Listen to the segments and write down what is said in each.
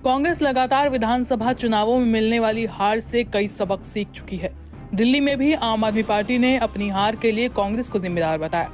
कांग्रेस लगातार विधानसभा चुनावों में मिलने वाली हार से कई सबक सीख चुकी है। दिल्ली में भी आम आदमी पार्टी ने अपनी हार के लिए कांग्रेस को जिम्मेदार बताया।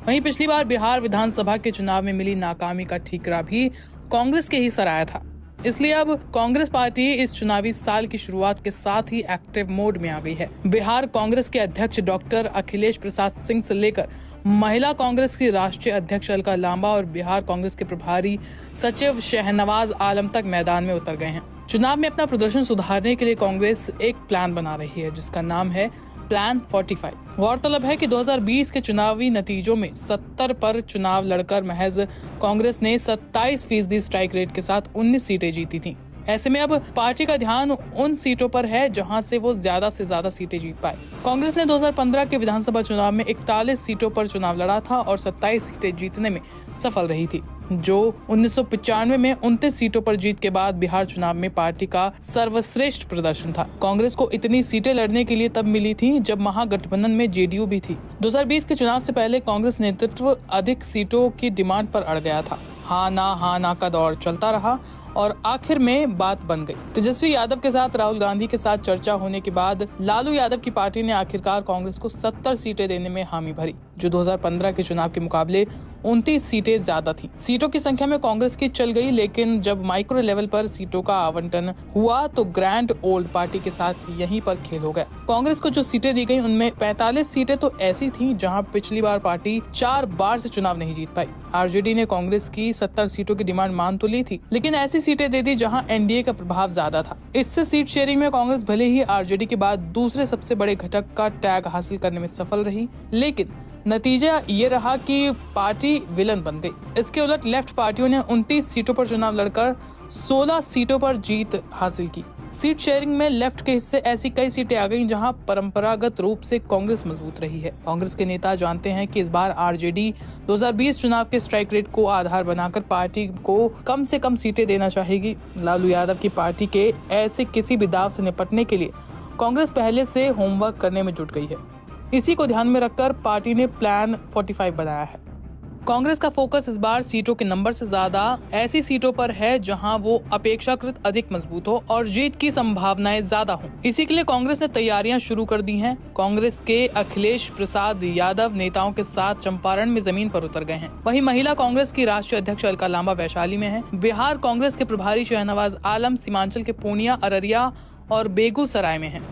वहीं पिछली बार बिहार विधानसभा के चुनाव में मिली नाकामी का ठीकरा भी कांग्रेस के ही सराया था। इसलिए अब कांग्रेस पार्टी इस चुनावी साल की शुरुआत के साथ ही एक्टिव मोड में आ गई है। बिहार कांग्रेस के अध्यक्ष डॉक्टर अखिलेश प्रसाद सिंह से लेकर महिला कांग्रेस की राष्ट्रीय अध्यक्ष अलका लांबा और बिहार कांग्रेस के प्रभारी सचिव शहनवाज आलम तक मैदान में उतर गए हैं। चुनाव में अपना प्रदर्शन सुधारने के लिए कांग्रेस एक प्लान बना रही है, जिसका नाम है प्लान 45। गौरतलब है कि 2020 के चुनावी नतीजों में 70 पर चुनाव लड़कर महज कांग्रेस ने 27% स्ट्राइक रेट के साथ 19 सीटें जीती थीं। ऐसे में अब पार्टी का ध्यान उन सीटों पर है जहां से वो ज्यादा से ज्यादा सीटें जीत पाए। कांग्रेस ने 2015 के विधानसभा चुनाव में 41 सीटों पर चुनाव लड़ा था और 27 सीटें जीतने में सफल रही थी, जो 1995 में 29 सीटों पर जीत के बाद बिहार चुनाव में पार्टी का सर्वश्रेष्ठ प्रदर्शन था। कांग्रेस को इतनी सीटें लड़ने के लिए तब मिली थी जब महागठबंधन में जेडीयू भी थी। 2020 के चुनाव से पहले कांग्रेस नेतृत्व अधिक सीटों की डिमांड पर अड़ गया था। हाँ ना का दौर चलता रहा और आखिर में बात बन गई। तेजस्वी यादव के साथ राहुल गांधी के साथ चर्चा होने के बाद लालू यादव की पार्टी ने आखिरकार कांग्रेस को 70 सीटें देने में हामी भरी, जो 2015 के चुनाव के मुकाबले 29 सीटें ज्यादा थी। सीटों की संख्या में कांग्रेस की चल गई, लेकिन जब माइक्रो लेवल पर सीटों का आवंटन हुआ तो ग्रैंड ओल्ड पार्टी के साथ यहीं पर खेल हो गया। कांग्रेस को जो सीटें दी गई उनमें 45 सीटें तो ऐसी थीं जहां पिछली बार पार्टी 4 बार से चुनाव नहीं जीत पाई। आरजेडी ने कांग्रेस की 70 सीटों की डिमांड मान तो ली थी, लेकिन ऐसी सीटें दे दी जहां एनडीए का प्रभाव ज्यादा था। इससे सीट शेयरिंग में कांग्रेस भले ही आरजेडी के बाद दूसरे सबसे बड़े घटक का टैग हासिल करने में सफल रही, लेकिन नतीजा ये रहा कि पार्टी विलन बन गई। इसके उलट लेफ्ट पार्टियों ने 29 सीटों पर चुनाव लड़कर 16 सीटों पर जीत हासिल की। सीट शेयरिंग में लेफ्ट के हिस्से ऐसी कई सीटें आ गईं जहां परंपरागत रूप से कांग्रेस मजबूत रही है। कांग्रेस के नेता जानते हैं कि इस बार आरजेडी 2020 चुनाव के स्ट्राइक रेट को आधार बनाकर पार्टी को कम से कम सीटें देना चाहेगी। लालू यादव की पार्टी के ऐसे किसी भी दाव से निपटने के लिए कांग्रेस पहले से होमवर्क करने में जुट गई है। इसी को ध्यान में रखकर पार्टी ने प्लान 45 बनाया है। कांग्रेस का फोकस इस बार सीटों के नंबर से ज्यादा ऐसी सीटों पर है जहां वो अपेक्षाकृत अधिक मजबूत हो और जीत की संभावनाएं ज्यादा हों। इसी के लिए कांग्रेस ने तैयारियां शुरू कर दी हैं। कांग्रेस के अखिलेश प्रसाद यादव नेताओं के साथ चंपारण में जमीन पर उतर गए हैं। वहीं महिला कांग्रेस की राष्ट्रीय अध्यक्ष अलका लांबा वैशाली में है। बिहार कांग्रेस के प्रभारी शहनवाज आलम सीमांचल के पूर्णिया, अररिया और बेगूसराय में है।